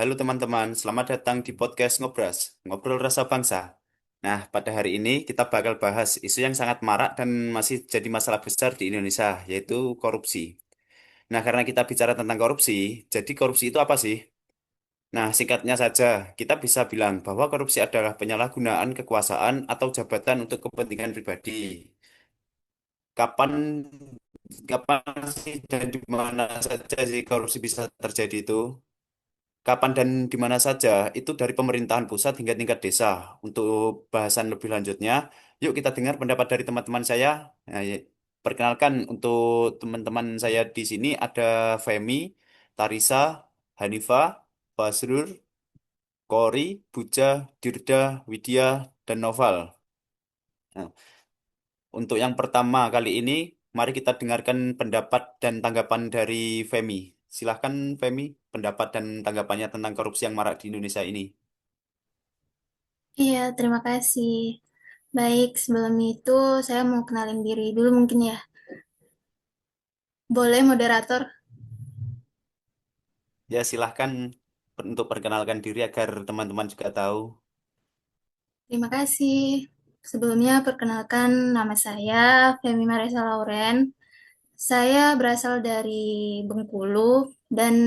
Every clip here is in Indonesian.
Halo teman-teman, selamat datang di podcast Ngobras, Ngobrol Rasa Bangsa. Nah, pada hari ini kita bakal bahas isu yang sangat marak dan masih jadi masalah besar di Indonesia, yaitu korupsi. Nah, karena kita bicara tentang korupsi, jadi korupsi itu apa sih? Nah, singkatnya saja, kita bisa bilang bahwa korupsi adalah penyalahgunaan kekuasaan atau jabatan untuk kepentingan pribadi. Kapan, kapan sih dan di mana saja sih korupsi bisa terjadi itu? Kapan dan di mana saja itu dari pemerintahan pusat hingga tingkat desa. Untuk bahasan lebih lanjutnya, yuk kita dengar pendapat dari teman-teman saya. Nah, perkenalkan untuk teman-teman saya di sini ada Femi, Tarisa, Hanifa, Basrur, Kori, Buja, Dirda, Widya, dan Noval. Nah, untuk yang pertama kali ini, mari kita dengarkan pendapat dan tanggapan dari Femi. Silahkan Femi, pendapat dan tanggapannya tentang korupsi yang marak di Indonesia ini. Iya, terima kasih. Baik, sebelum itu saya mau kenalin diri dulu mungkin ya. Boleh moderator? Ya, silahkan untuk perkenalkan diri agar teman-teman juga tahu. Terima kasih. Sebelumnya perkenalkan nama saya Femi Marisa Lauren. Saya berasal dari Bengkulu dan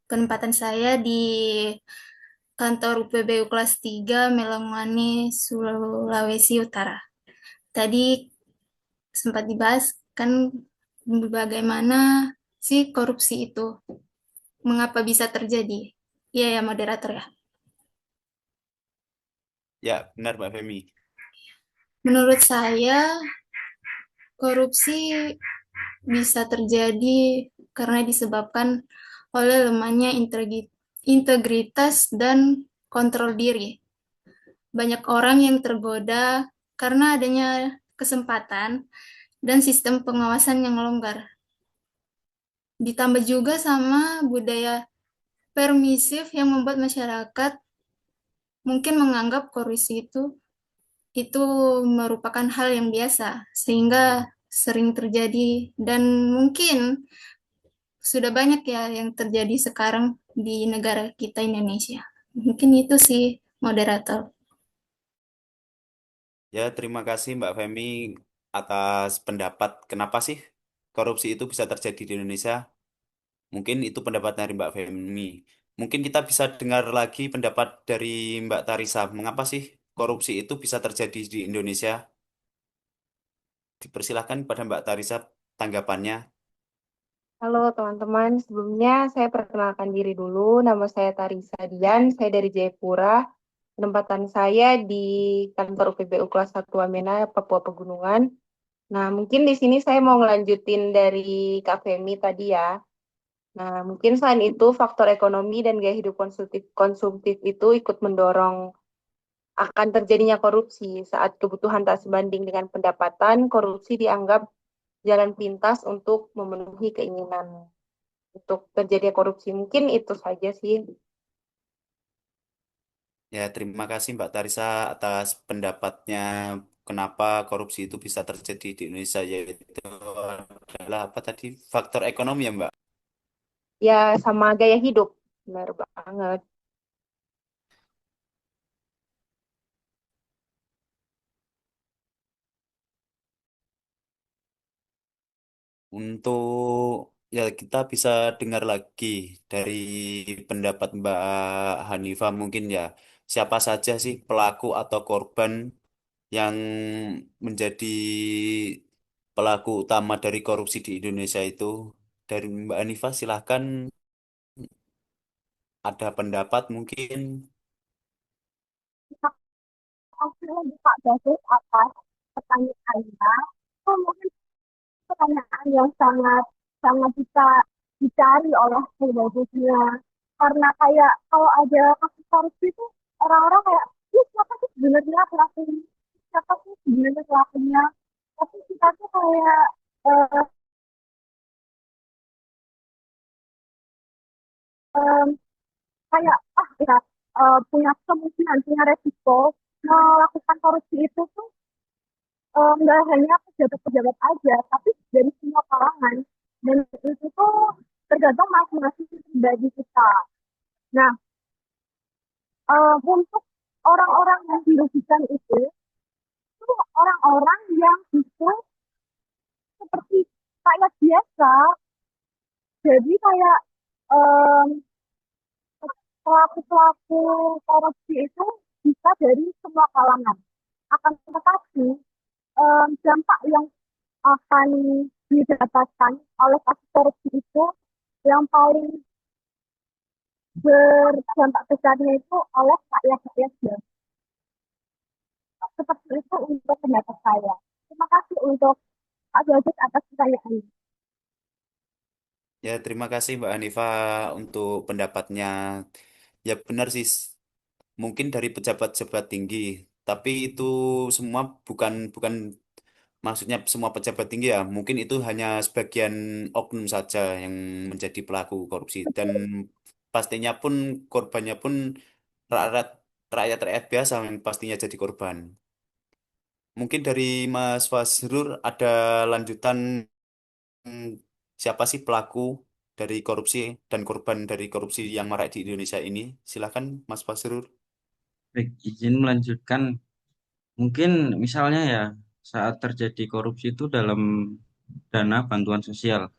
penempatan saya di kantor UPBU kelas 3 Melangwane, Sulawesi Utara. Tadi sempat dibahas kan bagaimana sih korupsi itu, mengapa bisa terjadi. Iya ya moderator ya. Ya, benar Mbak Femi. Menurut saya korupsi bisa terjadi karena disebabkan oleh lemahnya integritas dan kontrol diri. Banyak orang yang tergoda karena adanya kesempatan dan sistem pengawasan yang longgar. Ditambah juga sama budaya permisif yang membuat masyarakat mungkin menganggap korupsi itu merupakan hal yang biasa sehingga sering terjadi dan mungkin sudah banyak ya yang terjadi sekarang di negara kita Indonesia. Mungkin itu sih moderator. Ya, terima kasih Mbak Femi atas pendapat kenapa sih korupsi itu bisa terjadi di Indonesia. Mungkin itu pendapat dari Mbak Femi. Mungkin kita bisa dengar lagi pendapat dari Mbak Tarisa. Mengapa sih korupsi itu bisa terjadi di Indonesia? Dipersilahkan pada Mbak Tarisa tanggapannya. Halo teman-teman, sebelumnya saya perkenalkan diri dulu. Nama saya Tarisa Dian, saya dari Jayapura. Penempatan saya di kantor UPBU kelas 1 Wamena, Papua Pegunungan. Nah, mungkin di sini saya mau ngelanjutin dari Kak Femi tadi ya. Nah, mungkin selain itu faktor ekonomi dan gaya hidup konsumtif itu ikut mendorong akan terjadinya korupsi. Saat kebutuhan tak sebanding dengan pendapatan, korupsi dianggap jalan pintas untuk memenuhi keinginan untuk terjadi korupsi. Mungkin itu saja sih. Ya, terima kasih Mbak Tarisa atas pendapatnya kenapa korupsi itu bisa terjadi di Indonesia, yaitu adalah apa tadi, faktor ekonomi ya Mbak. Ya, sama gaya hidup. Benar banget. Untuk ya kita bisa dengar lagi dari pendapat Mbak Hanifah mungkin ya, siapa saja sih pelaku atau korban yang menjadi pelaku utama dari korupsi di Indonesia itu. Dari Mbak Hanifah silahkan ada pendapat mungkin. Oke, Pak David atas pertanyaannya. Itu mungkin pertanyaan yang sangat sangat bisa dicari oleh seluruhnya. Karena kayak kalau ada kasus korupsi itu orang-orang kayak, ih siapa sih sebenarnya pelakunya? Siapa sih sebenarnya pelakunya? Tapi kita tuh kayak eh, em, kayak ya punya kemungkinan punya resiko melakukan korupsi itu tuh nggak hanya pejabat-pejabat aja, tapi dari semua kalangan. Dan itu tuh tergantung masing-masing pribadi kita. Nah, untuk orang-orang yang dirugikan itu orang-orang yang justru seperti rakyat biasa. Jadi kayak em, pelaku-pelaku korupsi itu bisa dari semua kalangan. Akan tetapi dampak yang akan didapatkan oleh kasus korupsi itu yang paling berdampak besarnya itu oleh rakyat-rakyat biasa. Seperti itu untuk pendapat saya. Terima kasih untuk Pak Jajat atas pertanyaannya. Ya, terima kasih Mbak Hanifa untuk pendapatnya. Ya benar sih, mungkin dari pejabat-pejabat tinggi, tapi itu semua bukan bukan maksudnya semua pejabat tinggi ya. Mungkin itu hanya sebagian oknum saja yang menjadi pelaku korupsi dan pastinya pun korbannya pun rakyat rakyat biasa yang pastinya jadi korban. Mungkin dari Mas Fazrul ada lanjutan, hmm, siapa sih pelaku dari korupsi dan korban dari korupsi yang marak di Indonesia ini? Silakan Mas Fazrul. Baik, izin melanjutkan. Mungkin misalnya ya, saat terjadi korupsi itu dalam dana bantuan sosial,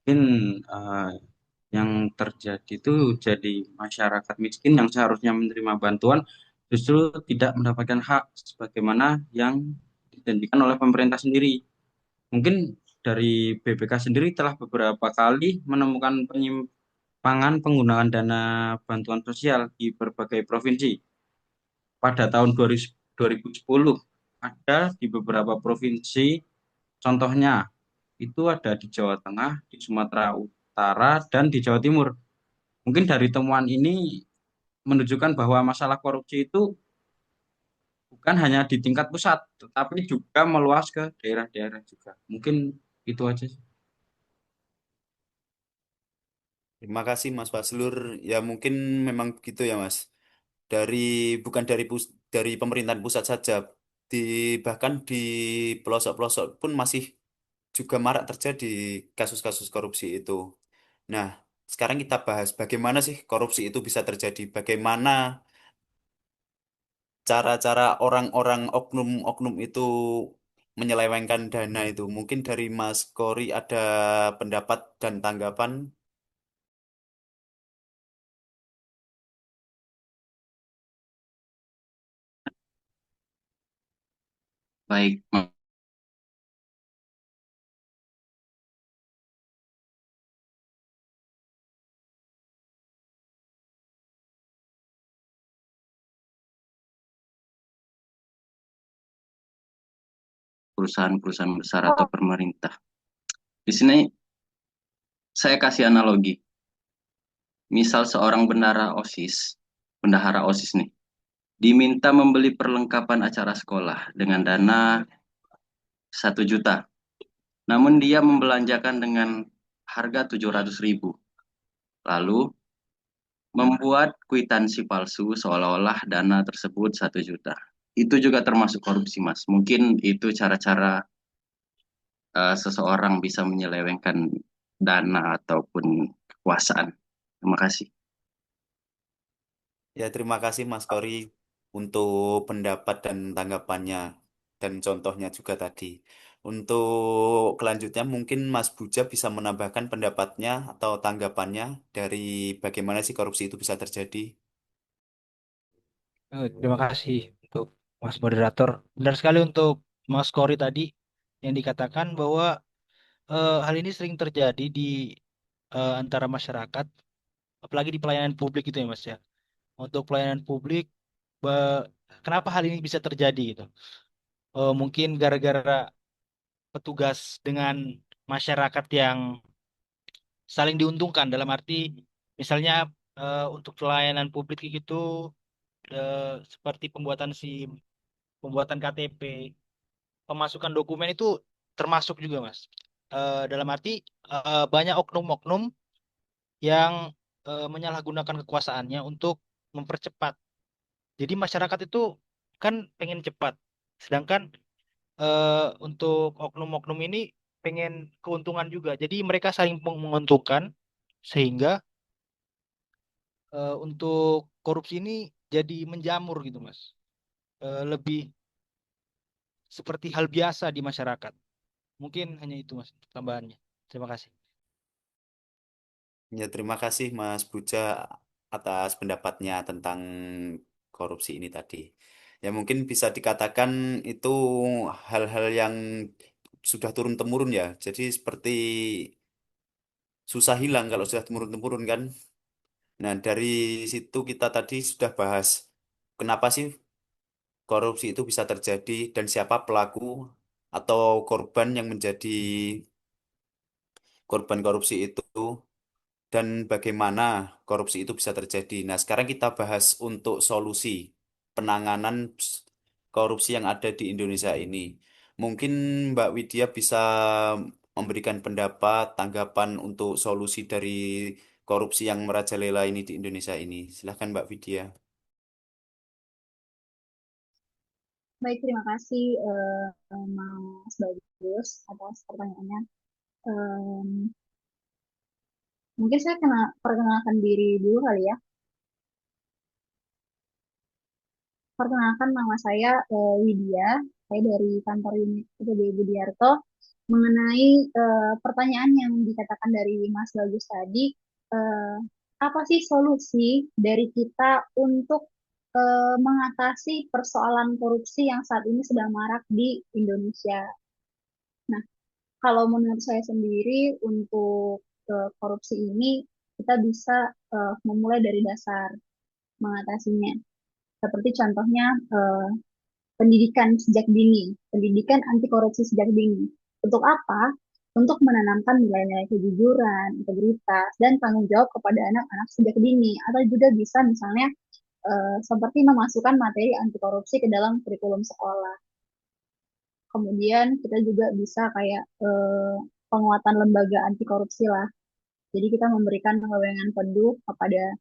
mungkin eh, yang terjadi itu jadi masyarakat miskin yang seharusnya menerima bantuan justru tidak mendapatkan hak sebagaimana yang dijanjikan oleh pemerintah sendiri. Mungkin dari BPK sendiri telah beberapa kali menemukan penyimpangan penggunaan dana bantuan sosial di berbagai provinsi. Pada tahun 2010 ada di beberapa provinsi, contohnya itu ada di Jawa Tengah, di Sumatera Utara, dan di Jawa Timur. Mungkin dari temuan ini menunjukkan bahwa masalah korupsi itu bukan hanya di tingkat pusat, tetapi juga meluas ke daerah-daerah juga. Mungkin itu aja sih. Terima kasih Mas Fazlur. Ya mungkin memang begitu ya Mas. Dari bukan dari dari pemerintahan pusat saja, di bahkan di pelosok-pelosok pun masih juga marak terjadi kasus-kasus korupsi itu. Nah, sekarang kita bahas bagaimana sih korupsi itu bisa terjadi, bagaimana cara-cara orang-orang oknum-oknum itu menyelewengkan dana itu. Mungkin dari Mas Kori ada pendapat dan tanggapan. Baik, perusahaan-perusahaan besar atau pemerintah. Di sini saya kasih analogi. Misal seorang bendahara OSIS nih, diminta membeli perlengkapan acara sekolah dengan dana 1 juta. Namun dia membelanjakan dengan harga 700.000. Lalu membuat kwitansi palsu seolah-olah dana tersebut 1 juta. Itu juga termasuk korupsi, Mas. Mungkin itu cara-cara seseorang bisa menyelewengkan dana ataupun kekuasaan. Terima kasih. Ya, terima kasih Mas Kori untuk pendapat dan tanggapannya dan contohnya juga tadi. Untuk kelanjutnya mungkin Mas Buja bisa menambahkan pendapatnya atau tanggapannya dari bagaimana sih korupsi itu bisa terjadi. Terima kasih untuk Mas Moderator. Benar sekali untuk Mas Kori tadi yang dikatakan bahwa hal ini sering terjadi di antara masyarakat, apalagi di pelayanan publik itu ya Mas ya. Untuk pelayanan publik, be- kenapa hal ini bisa terjadi gitu? Mungkin gara-gara petugas dengan masyarakat yang saling diuntungkan dalam arti misalnya untuk pelayanan publik itu seperti pembuatan SIM, pembuatan KTP, pemasukan dokumen itu termasuk juga, Mas. Dalam arti banyak oknum-oknum yang menyalahgunakan kekuasaannya untuk mempercepat. Jadi masyarakat itu kan pengen cepat, sedangkan untuk oknum-oknum ini pengen keuntungan juga. Jadi mereka saling menguntungkan sehingga untuk korupsi ini jadi menjamur gitu Mas. Lebih seperti hal biasa di masyarakat. Mungkin hanya itu Mas tambahannya. Terima kasih. Ya, terima kasih Mas Buja atas pendapatnya tentang korupsi ini tadi. Ya, mungkin bisa dikatakan itu hal-hal yang sudah turun-temurun ya. Jadi seperti susah hilang kalau sudah temurun-temurun kan. Nah, dari situ kita tadi sudah bahas kenapa sih korupsi itu bisa terjadi dan siapa pelaku atau korban yang menjadi korban korupsi itu dan bagaimana korupsi itu bisa terjadi. Nah, sekarang kita bahas untuk solusi penanganan korupsi yang ada di Indonesia ini. Mungkin Mbak Widya bisa memberikan pendapat, tanggapan untuk solusi dari korupsi yang merajalela ini di Indonesia ini. Silahkan Mbak Widya. Baik, terima kasih Mas Bagus atas pertanyaannya. Em, Mungkin saya perkenalkan diri dulu kali ya. Perkenalkan nama saya Widya, saya dari kantor unit ITB Budiarto. Mengenai pertanyaan yang dikatakan dari Mas Bagus tadi, eh, apa sih solusi dari kita untuk mengatasi persoalan korupsi yang saat ini sedang marak di Indonesia? Nah, kalau menurut saya sendiri untuk korupsi ini kita bisa memulai dari dasar mengatasinya. Seperti contohnya pendidikan sejak dini, pendidikan anti korupsi sejak dini. Untuk apa? Untuk menanamkan nilai-nilai kejujuran, integritas, dan tanggung jawab kepada anak-anak sejak dini. Atau juga bisa misalnya seperti memasukkan materi anti korupsi ke dalam kurikulum sekolah. Kemudian kita juga bisa kayak penguatan lembaga anti korupsi lah. Jadi kita memberikan wewenang penuh kepada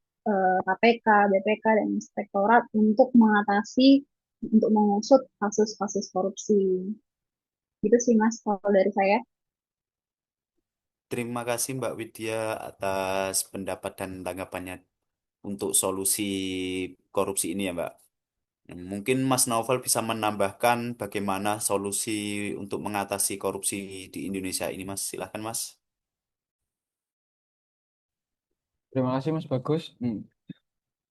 KPK, BPK, dan Inspektorat untuk mengatasi, untuk mengusut kasus-kasus korupsi. Gitu sih Mas, kalau dari saya. Terima kasih Mbak Widya atas pendapat dan tanggapannya untuk solusi korupsi ini ya Mbak. Mungkin Mas Naufal bisa menambahkan bagaimana solusi untuk mengatasi korupsi di Indonesia ini Mas. Silahkan Mas. Terima kasih Mas Bagus.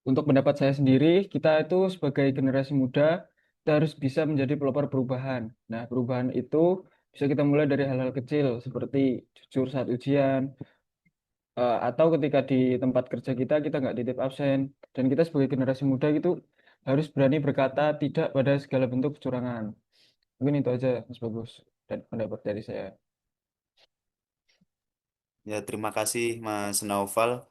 Untuk pendapat saya sendiri, kita itu sebagai generasi muda, kita harus bisa menjadi pelopor perubahan. Nah, perubahan itu bisa kita mulai dari hal-hal kecil, seperti jujur saat ujian, atau ketika di tempat kerja kita nggak titip absen. Dan kita sebagai generasi muda itu harus berani berkata tidak pada segala bentuk kecurangan. Mungkin itu aja, Mas Bagus, dan pendapat dari saya. Ya, terima kasih Mas Naufal.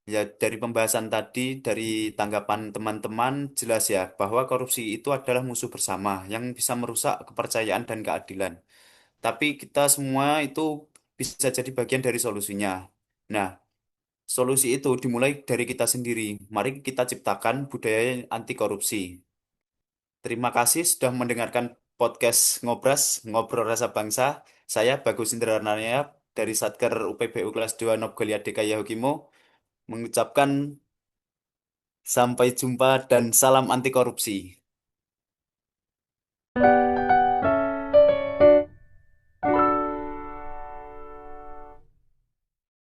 Ya, dari pembahasan tadi, dari tanggapan teman-teman, jelas ya bahwa korupsi itu adalah musuh bersama yang bisa merusak kepercayaan dan keadilan. Tapi kita semua itu bisa jadi bagian dari solusinya. Nah, solusi itu dimulai dari kita sendiri. Mari kita ciptakan budaya anti korupsi. Terima kasih sudah mendengarkan podcast Ngobras, Ngobrol Rasa Bangsa. Saya Bagus Indranaya dari Satker UPBU kelas 2 Nobgolia DKI Hokimo mengucapkan sampai jumpa dan salam anti korupsi.